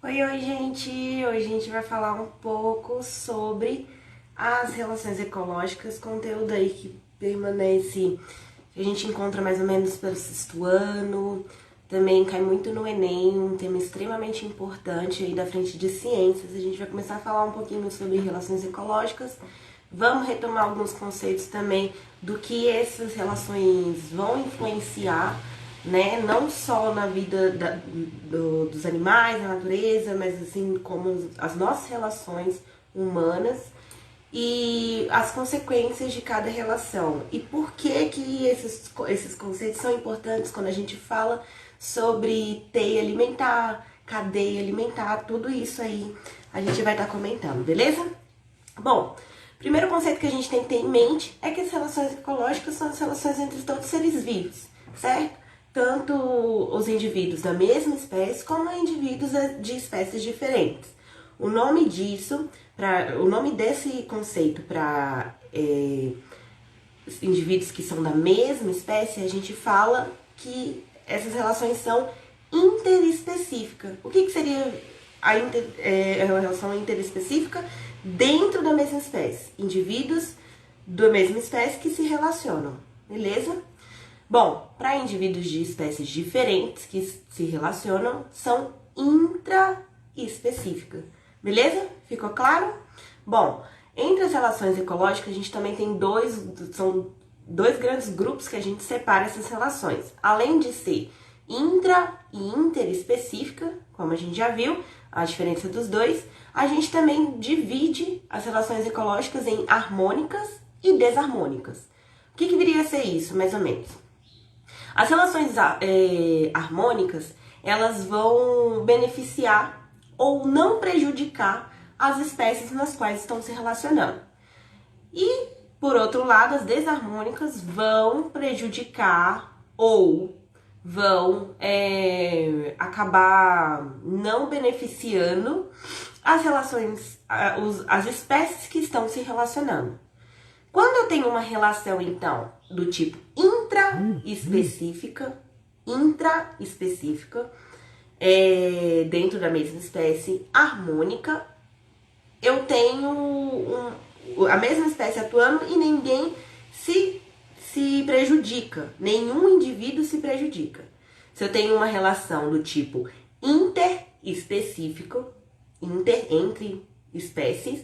Oi, gente! Hoje a gente vai falar um pouco sobre as relações ecológicas, conteúdo aí que permanece, que a gente encontra mais ou menos pelo sexto ano, também cai muito no Enem, um tema extremamente importante aí da frente de ciências. A gente vai começar a falar um pouquinho sobre relações ecológicas, vamos retomar alguns conceitos também do que essas relações vão influenciar, né? Não só na vida dos animais, na natureza, mas assim como as nossas relações humanas e as consequências de cada relação. E por que esses conceitos são importantes quando a gente fala sobre teia alimentar, cadeia alimentar, tudo isso aí a gente vai estar comentando, beleza? Bom, primeiro conceito que a gente tem que ter em mente é que as relações ecológicas são as relações entre todos os seres vivos, certo? Tanto os indivíduos da mesma espécie como indivíduos de espécies diferentes. O nome disso, o nome desse conceito para indivíduos que são da mesma espécie, a gente fala que essas relações são interespecíficas. O que seria a relação interespecífica? Dentro da mesma espécie. Indivíduos da mesma espécie que se relacionam, beleza? Bom, para indivíduos de espécies diferentes que se relacionam, são intraespecíficas, beleza? Ficou claro? Bom, entre as relações ecológicas, a gente também tem dois grandes grupos que a gente separa essas relações. Além de ser intra e interespecífica, como a gente já viu, a diferença dos dois, a gente também divide as relações ecológicas em harmônicas e desarmônicas. O que viria a ser isso, mais ou menos? As relações harmônicas, elas vão beneficiar ou não prejudicar as espécies nas quais estão se relacionando. E, por outro lado, as desarmônicas vão prejudicar ou vão acabar não beneficiando as relações, as espécies que estão se relacionando. Quando eu tenho uma relação, então, do tipo intraespecífica, dentro da mesma espécie, harmônica, eu tenho a mesma espécie atuando e ninguém se prejudica, nenhum indivíduo se prejudica. Se eu tenho uma relação do tipo interespecífico, entre espécies,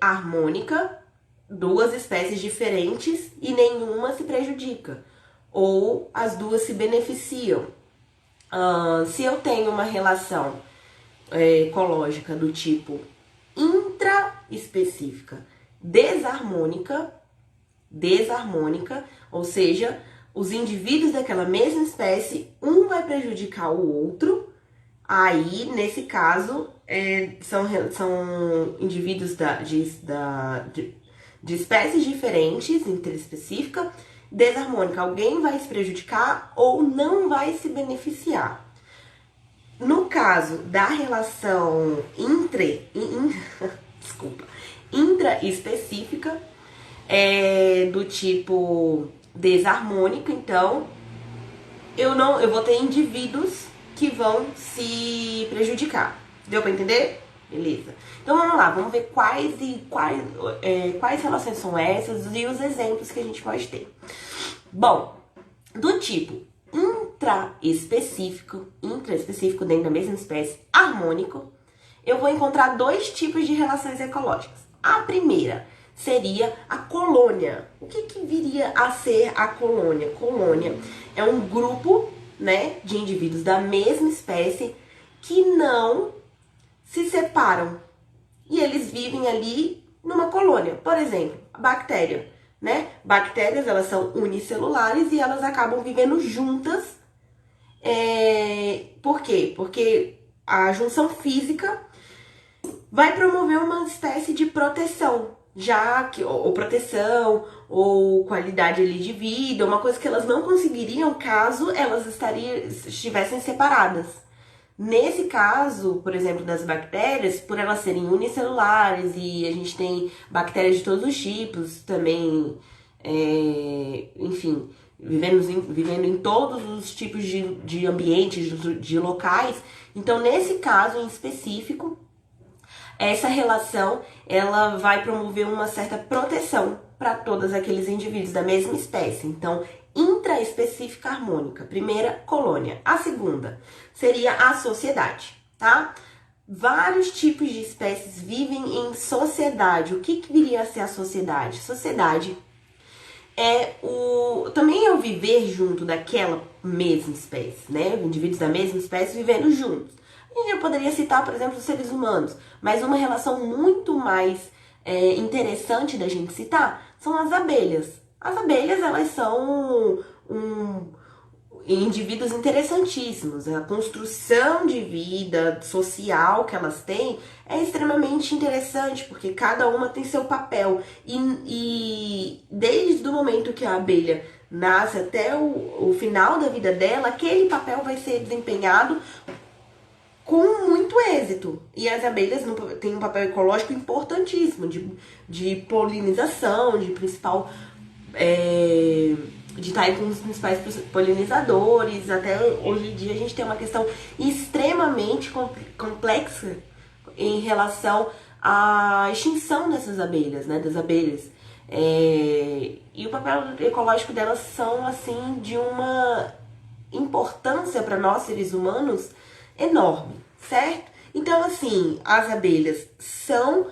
harmônica, duas espécies diferentes e nenhuma se prejudica, ou as duas se beneficiam. Se eu tenho uma relação ecológica do tipo intraespecífica, desarmônica, ou seja, os indivíduos daquela mesma espécie, um vai prejudicar o outro. Aí, nesse caso, são indivíduos de espécies diferentes, interespecífica, desarmônica. Alguém vai se prejudicar ou não vai se beneficiar. No caso da relação intraespecífica, do tipo desarmônico, então eu vou ter indivíduos que vão se prejudicar. Deu pra entender? Beleza. Então vamos lá, vamos ver quais relações são essas e os exemplos que a gente pode ter. Bom, do tipo intraespecífico dentro da mesma espécie, harmônico, eu vou encontrar dois tipos de relações ecológicas. A primeira seria a colônia. O que viria a ser a colônia? Colônia é um grupo, né, de indivíduos da mesma espécie que não se separam. E eles vivem ali numa colônia. Por exemplo, a bactéria, né? Bactérias, elas são unicelulares e elas acabam vivendo juntas. Por quê? Porque a junção física vai promover uma espécie de proteção, já que ou proteção ou qualidade ali de vida, uma coisa que elas não conseguiriam caso elas estivessem separadas. Nesse caso, por exemplo, das bactérias, por elas serem unicelulares e a gente tem bactérias de todos os tipos também, enfim, vivendo em todos os tipos de ambientes, de locais. Então, nesse caso em específico, essa relação ela vai promover uma certa proteção para todos aqueles indivíduos da mesma espécie. Então, intraespecífica harmônica, primeira colônia. A segunda seria a sociedade, tá? Vários tipos de espécies vivem em sociedade. O que viria a ser a sociedade? Sociedade também é o viver junto daquela mesma espécie, né? Indivíduos da mesma espécie vivendo juntos. A gente poderia citar, por exemplo, os seres humanos, mas uma relação muito mais interessante da gente citar são as abelhas. As abelhas, elas são indivíduos interessantíssimos. A construção de vida social que elas têm é extremamente interessante, porque cada uma tem seu papel. E desde o momento que a abelha nasce até o final da vida dela, aquele papel vai ser desempenhado com muito êxito. E as abelhas têm um papel ecológico importantíssimo, de polinização, de estar aí com os principais polinizadores. Até hoje em dia a gente tem uma questão extremamente complexa em relação à extinção dessas abelhas, né, das abelhas. E o papel ecológico delas são, assim, de uma importância para nós, seres humanos, enorme, certo? Então, assim, as abelhas são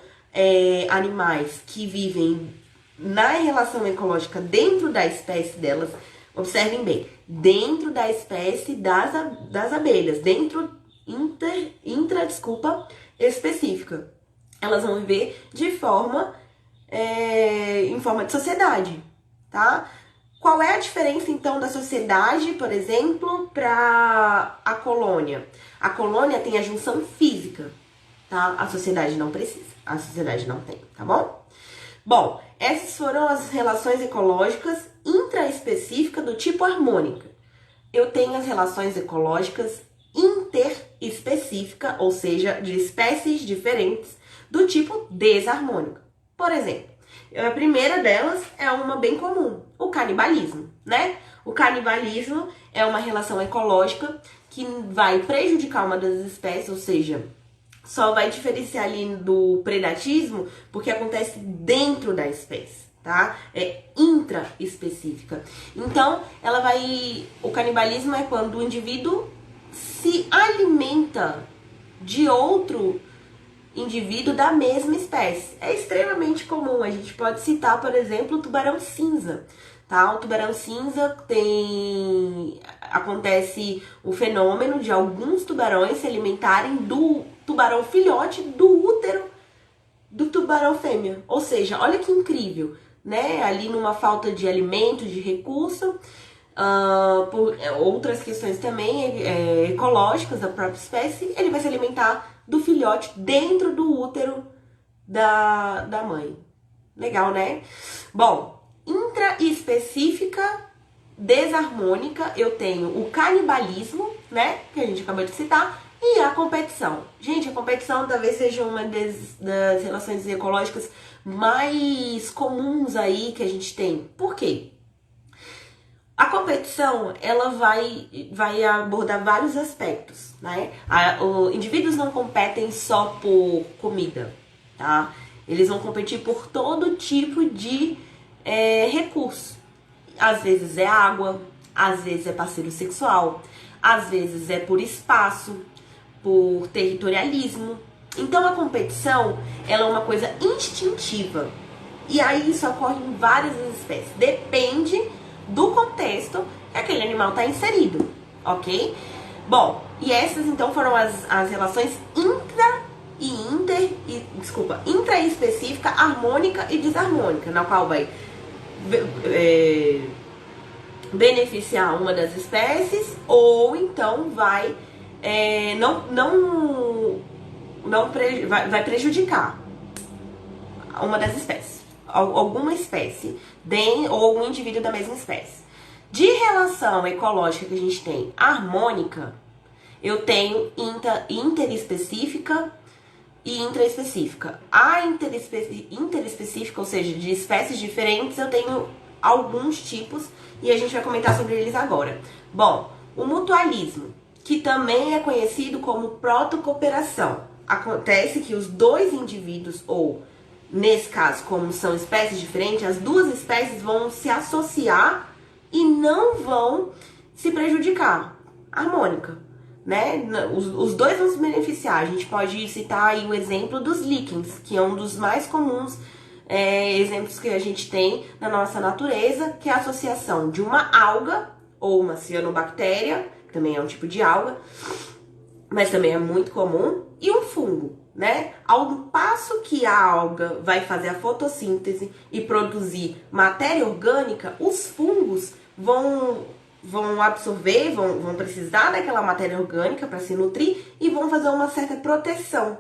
animais que vivem na relação ecológica dentro da espécie delas. Observem bem, dentro da espécie das abelhas, dentro específica. Elas vão viver em forma de sociedade, tá? Qual é a diferença, então, da sociedade, por exemplo, para a colônia? A colônia tem a junção física, tá? A sociedade não precisa, a sociedade não tem, tá bom? Bom, essas foram as relações ecológicas intraespecíficas do tipo harmônica. Eu tenho as relações ecológicas interespecíficas, ou seja, de espécies diferentes, do tipo desarmônica. Por exemplo, a primeira delas é uma bem comum, o canibalismo, né? O canibalismo é uma relação ecológica que vai prejudicar uma das espécies, ou seja, só vai diferenciar ali do predatismo porque acontece dentro da espécie, tá? É intraespecífica. Então, o canibalismo é quando o indivíduo se alimenta de outro indivíduo da mesma espécie. É extremamente comum. A gente pode citar, por exemplo, o tubarão cinza, tá? O tubarão cinza acontece o fenômeno de alguns tubarões se alimentarem do tubarão filhote do útero do tubarão fêmea. Ou seja, olha que incrível, né? Ali numa falta de alimento, de recurso, por outras questões também ecológicas da própria espécie, ele vai se alimentar do filhote dentro do útero da mãe. Legal, né? Bom, intraespecífica desarmônica, eu tenho o canibalismo, né? Que a gente acabou de citar, e a competição. Gente, a competição talvez seja uma das relações ecológicas mais comuns aí que a gente tem. Por quê? A competição, ela vai abordar vários aspectos, né? Os indivíduos não competem só por comida, tá? Eles vão competir por todo tipo de recurso. Às vezes é água, às vezes é parceiro sexual, às vezes é por espaço, por territorialismo. Então a competição, ela é uma coisa instintiva. E aí isso ocorre em várias espécies. Depende do contexto que aquele animal está inserido, ok? Bom, e essas então foram as relações intraespecífica, harmônica e desarmônica, na qual vai beneficiar uma das espécies ou então vai vai prejudicar uma das espécies, alguma espécie ou algum indivíduo da mesma espécie. De relação ecológica que a gente tem harmônica, eu tenho interespecífica e intraespecífica. A interespecífica, ou seja, de espécies diferentes, eu tenho alguns tipos e a gente vai comentar sobre eles agora. Bom, o mutualismo, que também é conhecido como protocooperação. Acontece que os dois indivíduos, ou nesse caso, como são espécies diferentes, as duas espécies vão se associar e não vão se prejudicar. Harmônica, né? Os dois vão se beneficiar. A gente pode citar aí o exemplo dos líquens, que é um dos mais comuns exemplos que a gente tem na nossa natureza, que é a associação de uma alga ou uma cianobactéria, que também é um tipo de alga, mas também é muito comum, e um fungo, né? Ao passo que a alga vai fazer a fotossíntese e produzir matéria orgânica, os fungos vão absorver, vão precisar daquela matéria orgânica para se nutrir e vão fazer uma certa proteção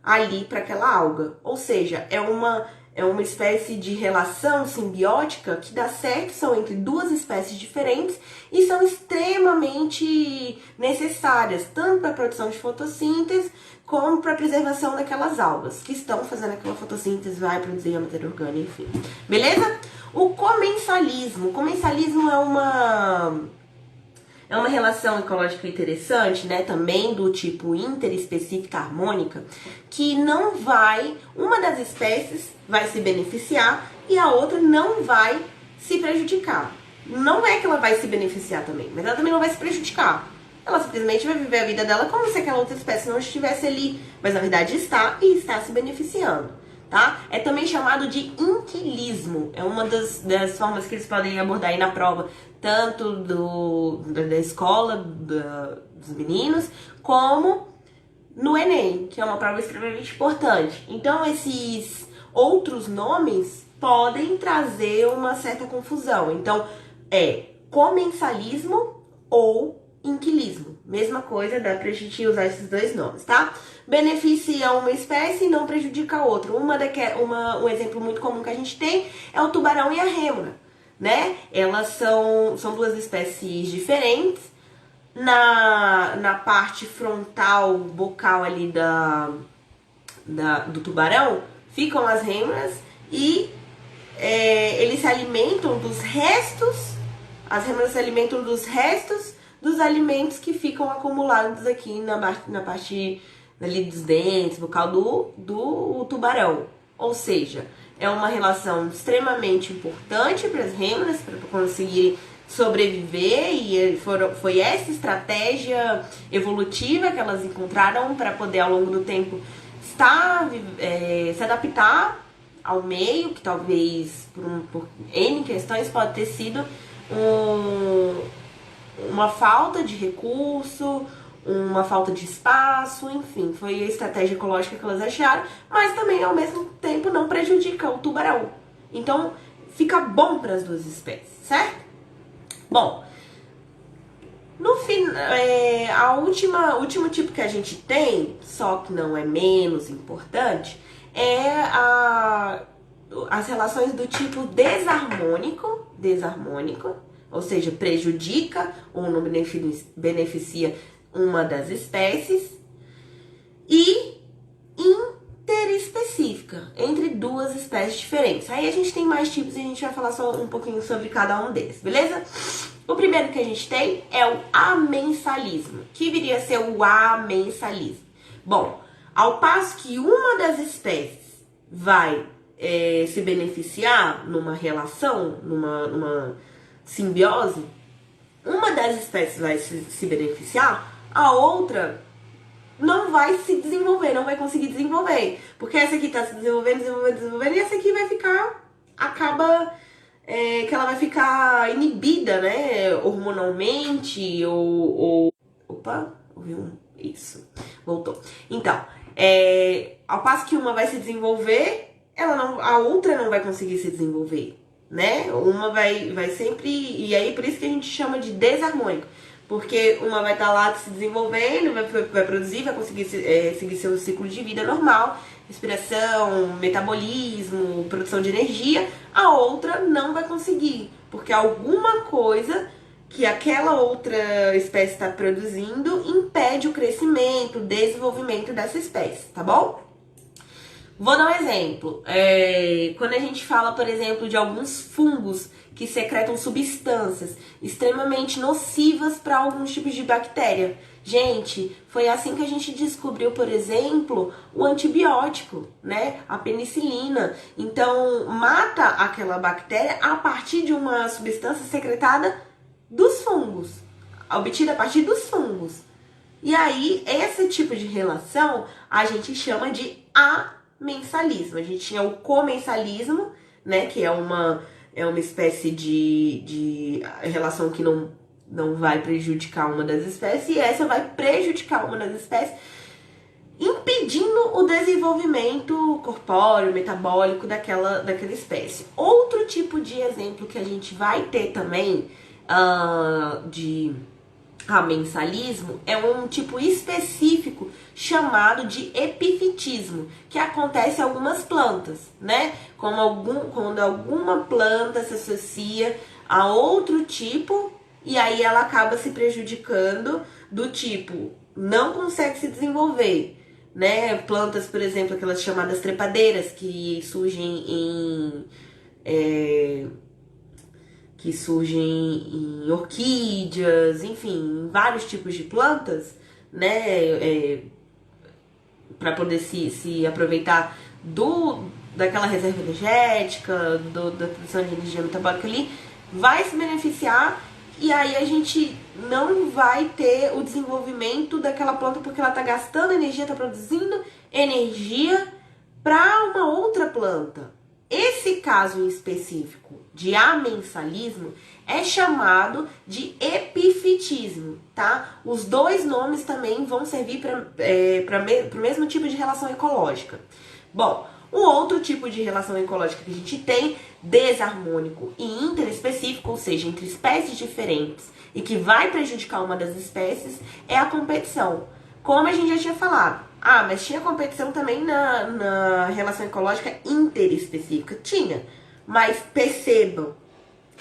ali para aquela alga. Ou seja, é uma espécie de relação simbiótica que dá certo, são entre duas espécies diferentes e são extremamente necessárias, tanto para a produção de fotossíntese, como para a preservação daquelas algas que estão fazendo aquela fotossíntese, vai produzir a matéria orgânica, enfim. Beleza? O comensalismo. O comensalismo é uma relação ecológica interessante, né? Também do tipo interespecífica harmônica, que não vai, uma das espécies vai se beneficiar e a outra não vai se prejudicar. Não é que ela vai se beneficiar também, mas ela também não vai se prejudicar. Ela simplesmente vai viver a vida dela como se aquela outra espécie não estivesse ali, mas na verdade está e está se beneficiando, tá? É também chamado de inquilismo, é uma das formas que eles podem abordar aí na prova, tanto da escola, dos meninos, como no Enem, que é uma prova extremamente importante. Então, esses outros nomes podem trazer uma certa confusão. Então, é comensalismo ou inquilismo. Mesma coisa, dá pra gente usar esses dois nomes, tá? Beneficia uma espécie e não prejudica a outra. Um exemplo muito comum que a gente tem é o tubarão e a rêmora, né? Elas são duas espécies diferentes. Na parte frontal, bocal ali do tubarão, ficam as rêmoras e eles se alimentam dos restos, as rêmoras se alimentam dos restos dos alimentos que ficam acumulados aqui na parte ali dos dentes, bocal do tubarão. Ou seja, é uma relação extremamente importante para as rêmoras, para conseguir sobreviver, e foi essa estratégia evolutiva que elas encontraram para poder, ao longo do tempo, se adaptar ao meio, que talvez por N questões pode ter sido uma falta de recurso, uma falta de espaço, enfim, foi a estratégia ecológica que elas acharam, mas também ao mesmo tempo não prejudica o tubarão. Então fica bom para as duas espécies, certo? Bom, no fim, o último tipo que a gente tem, só que não é menos importante, é as relações do tipo desarmônico, ou seja, prejudica ou não beneficia uma das espécies, e interespecífica, entre duas espécies diferentes. Aí a gente tem mais tipos e a gente vai falar só um pouquinho sobre cada um deles, beleza? O primeiro que a gente tem é o amensalismo, que viria a ser o amensalismo. Bom, ao passo que uma das espécies vai se beneficiar numa relação, numa simbiose, uma das espécies vai se beneficiar, a outra não vai se desenvolver, não vai conseguir desenvolver. Porque essa aqui tá se desenvolvendo, e essa aqui vai ficar, que ela vai ficar inibida, né, hormonalmente, opa, ouviu isso, voltou. Então, ao passo que uma vai se desenvolver, a outra não vai conseguir se desenvolver, né? Uma vai sempre, e aí por isso que a gente chama de desarmônico, porque uma vai estar lá se desenvolvendo, vai produzir, vai conseguir seguir seu ciclo de vida normal, respiração, metabolismo, produção de energia, a outra não vai conseguir, porque alguma coisa que aquela outra espécie está produzindo impede o crescimento, o desenvolvimento dessa espécie, tá bom? Vou dar um exemplo. Quando a gente fala, por exemplo, de alguns fungos que secretam substâncias extremamente nocivas para alguns tipos de bactéria. Gente, foi assim que a gente descobriu, por exemplo, o antibiótico, né? A penicilina. Então, mata aquela bactéria a partir de uma substância secretada dos fungos, obtida a partir dos fungos. E aí, esse tipo de relação a gente chama de amensalismo. A gente tinha o comensalismo, né? Que é uma espécie de relação que não vai prejudicar uma das espécies, e essa vai prejudicar uma das espécies, impedindo o desenvolvimento corpóreo, metabólico daquela espécie. Outro tipo de exemplo que a gente vai ter também de amensalismo é um tipo específico chamado de epifitismo, que acontece em algumas plantas, né? Quando alguma planta se associa a outro tipo e aí ela acaba se prejudicando, do tipo, não consegue se desenvolver, né? Plantas, por exemplo, aquelas chamadas trepadeiras que surgem em orquídeas, enfim, em vários tipos de plantas, né? Para poder se aproveitar daquela reserva energética, da produção de energia metabólica ali, vai se beneficiar, e aí a gente não vai ter o desenvolvimento daquela planta porque ela está gastando energia, está produzindo energia para uma outra planta. Esse caso em específico de amensalismo é chamado de epifitismo, tá? Os dois nomes também vão servir para o mesmo tipo de relação ecológica. Bom, um outro tipo de relação ecológica que a gente tem, desarmônico e interespecífico, ou seja, entre espécies diferentes e que vai prejudicar uma das espécies, é a competição. Como a gente já tinha falado. Mas tinha competição também na relação ecológica interespecífica? Tinha. Mas percebam,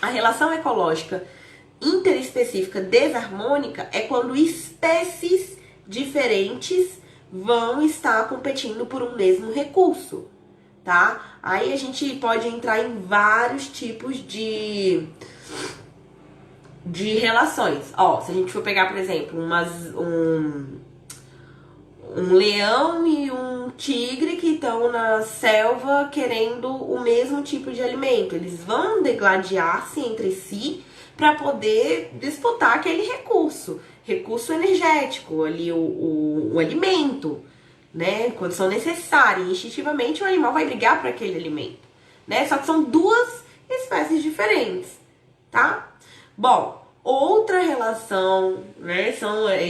a relação ecológica interespecífica desarmônica é quando espécies diferentes vão estar competindo por um mesmo recurso, tá? Aí a gente pode entrar em vários tipos de relações. Se a gente for pegar, por exemplo, um leão e um tigre que estão na selva querendo o mesmo tipo de alimento. Eles vão degladiar-se entre si para poder disputar aquele recurso energético, ali o alimento, né? Condição necessária. Instintivamente o animal vai brigar por aquele alimento, né? Só que são duas espécies diferentes, tá? Bom, outra relação, né?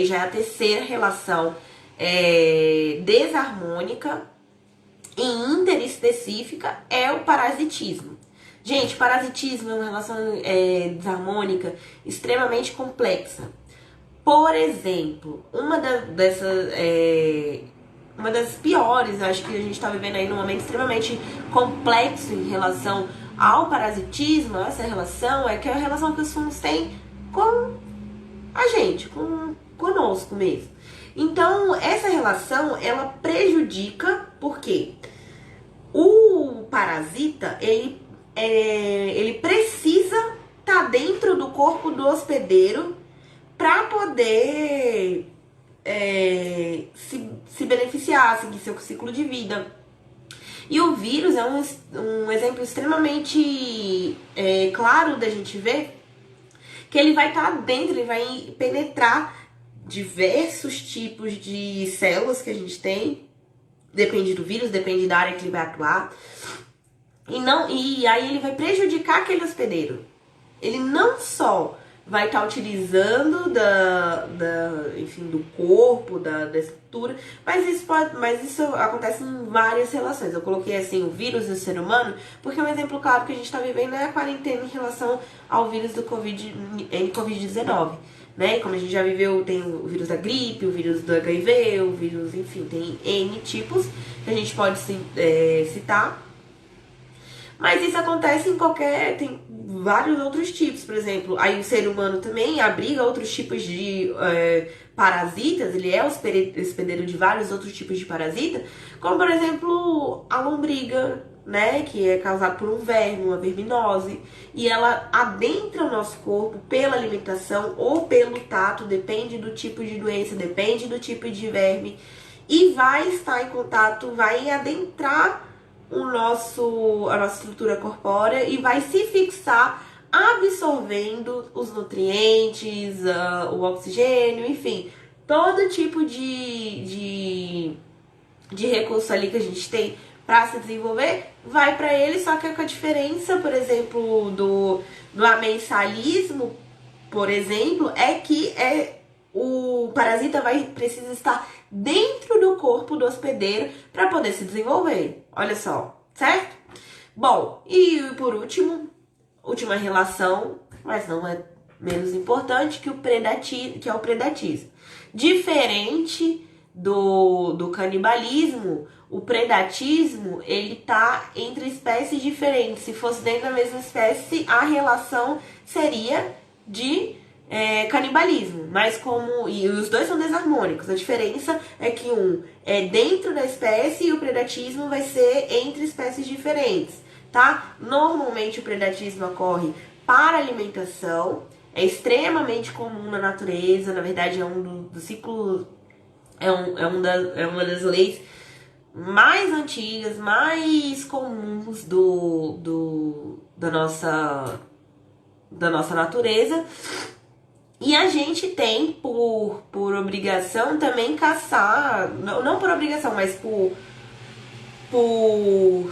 Já é a terceira relação desarmônica e interespecífica é o parasitismo. Gente, parasitismo é uma relação desarmônica extremamente complexa. Por exemplo, uma das piores, acho que a gente está vivendo aí num momento extremamente complexo em relação ao parasitismo, essa relação, é que é a relação que os fungos têm com a gente, conosco mesmo. Então, essa relação, ela prejudica, porque o parasita, ele precisa estar dentro do corpo do hospedeiro para poder se beneficiar, seguir seu ciclo de vida. E o vírus é um exemplo extremamente claro da gente ver que ele vai estar dentro, ele vai penetrar diversos tipos de células que a gente tem, depende do vírus, depende da área que ele vai atuar, e aí ele vai prejudicar aquele hospedeiro. Ele não só vai estar utilizando enfim, do corpo, da estrutura, mas isso acontece em várias relações. Eu coloquei assim o vírus e o ser humano, porque um exemplo claro que a gente está vivendo é a quarentena em relação ao vírus do Covid-19. Né? Como a gente já viveu, tem o vírus da gripe, o vírus do HIV, o vírus, enfim, tem N tipos que a gente pode citar. Mas isso acontece tem vários outros tipos, por exemplo, aí o ser humano também abriga outros tipos de parasitas, ele é hospedeiro de vários outros tipos de parasita, como por exemplo a lombriga, né, que é causada por um verme, uma verminose, e ela adentra o nosso corpo pela alimentação ou pelo tato, depende do tipo de doença, depende do tipo de verme, e vai estar em contato, vai adentrar a nossa estrutura corpórea e vai se fixar absorvendo os nutrientes, o oxigênio, enfim, todo tipo de recurso ali que a gente tem para se desenvolver, vai para ele, só que com a diferença, por exemplo, do amensalismo, por exemplo, é que o parasita precisa estar dentro do corpo do hospedeiro para poder se desenvolver. Olha só, certo? Bom, e por último, última relação, mas não é menos importante, que é o predatismo. Diferente do canibalismo, o predatismo, ele tá entre espécies diferentes. Se fosse dentro da mesma espécie, a relação seria de canibalismo, mas e os dois são desarmônicos. A diferença é que um é dentro da espécie e o predatismo vai ser entre espécies diferentes, tá? Normalmente o predatismo ocorre para alimentação, é extremamente comum na natureza, na verdade é um dos ciclos, é uma das leis mais antigas, mais comuns da nossa natureza. E a gente tem por obrigação também caçar, não por obrigação, mas por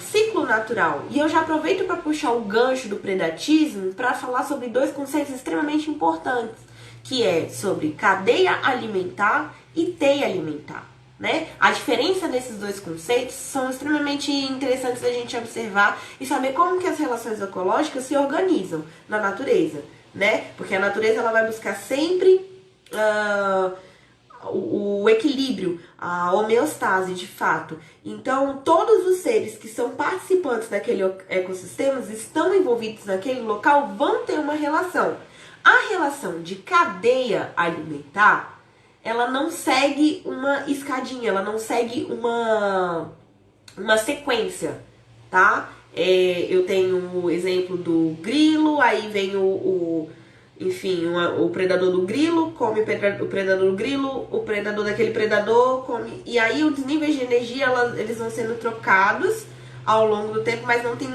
ciclo natural. E eu já aproveito para puxar o gancho do predatismo para falar sobre dois conceitos extremamente importantes, que é sobre cadeia alimentar e teia alimentar, né? A diferença desses dois conceitos são extremamente interessantes da gente observar e saber como que as relações ecológicas se organizam na natureza, né? Porque a natureza ela vai buscar sempre o equilíbrio, a homeostase de fato. Então, todos os seres que são participantes daquele ecossistema, estão envolvidos naquele local, vão ter uma relação. A relação de cadeia alimentar, ela não segue uma escadinha, ela não segue uma sequência, tá? Eu tenho o exemplo do grilo, aí vem enfim, o predador do grilo come o predador do grilo, o predador daquele predador come. E aí os níveis de energia, eles vão sendo trocados ao longo do tempo, mas não tem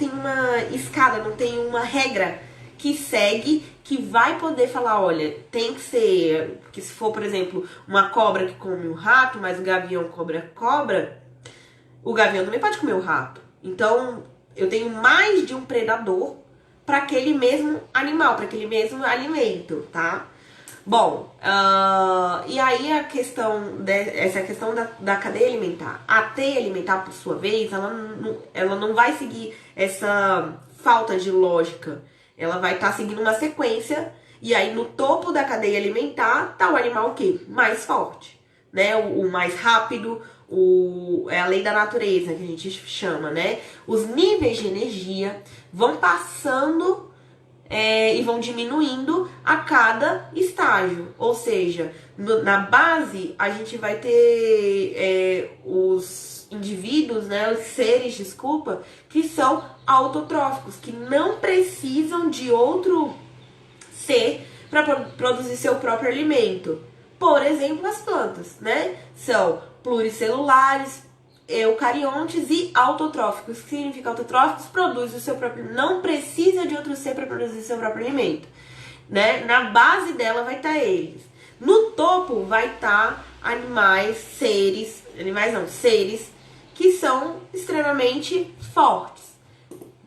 uma escada, não tem uma regra que segue, que vai poder falar, olha, tem que ser, porque se for, por exemplo, uma cobra que come um rato, mas o gavião come a cobra, o gavião também pode comer o rato. Então, eu tenho mais de um predador para aquele mesmo animal, para aquele mesmo alimento, tá? Bom, e aí essa questão da cadeia alimentar. A teia alimentar, por sua vez, ela não vai seguir essa falta de lógica. Ela vai estar seguindo uma sequência, e aí no topo da cadeia alimentar tá o animal o quê? Mais forte, né? O mais rápido, é a lei da natureza que a gente chama, né? Os níveis de energia vão passando e vão diminuindo a cada estágio. Ou seja, na base a gente vai ter os indivíduos, né, os seres, desculpa, que são autotróficos, que não precisam de outro ser para produzir seu próprio alimento. Por exemplo, as plantas, né? São pluricelulares, eucariontes e autotróficos. O que significa autotróficos? Produz o seu próprio, não precisa de outro ser para produzir seu próprio alimento, né? Na base dela vai estar eles. No topo vai estar seres que são extremamente fortes.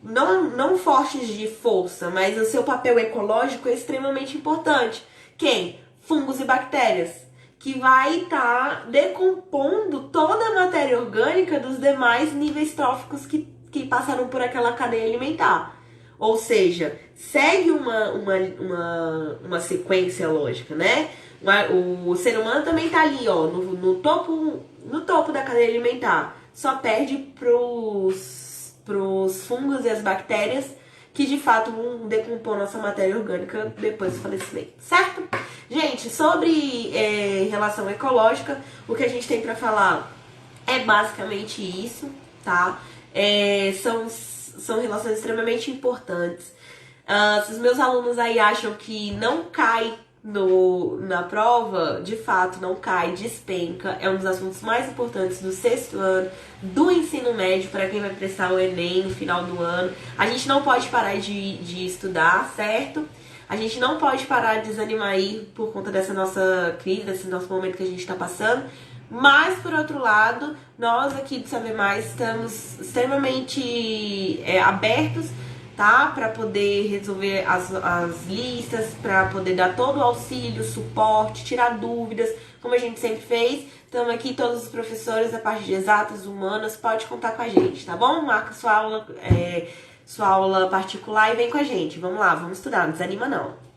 Não fortes de força, mas o seu papel ecológico é extremamente importante. Quem? Fungos e bactérias, que vai estar decompondo toda a matéria orgânica dos demais níveis tróficos que passaram por aquela cadeia alimentar. Ou seja, segue uma sequência lógica, né? O ser humano também está ali, ó, no topo da cadeia alimentar. Só perde pros fungos e as bactérias que de fato vão decompor nossa matéria orgânica depois do falecimento, certo? Gente, sobre relação ecológica, o que a gente tem pra falar é basicamente isso, tá? São relações extremamente importantes. Se os meus alunos aí acham que não cai na prova, de fato não cai, despenca. É um dos assuntos mais importantes do sexto ano, do ensino médio, para quem vai prestar o Enem no final do ano. A gente não pode parar de estudar, certo? A gente não pode parar de desanimar aí por conta dessa nossa crise, desse nosso momento que a gente está passando. Mas, por outro lado, nós aqui do Saber Mais estamos extremamente abertos, tá? Para poder resolver as listas, para poder dar todo o auxílio, suporte, tirar dúvidas, como a gente sempre fez. Estamos aqui, todos os professores da parte de exatas, humanas, pode contar com a gente, tá bom? Marca sua aula particular e vem com a gente. Vamos lá, vamos estudar, não desanima não.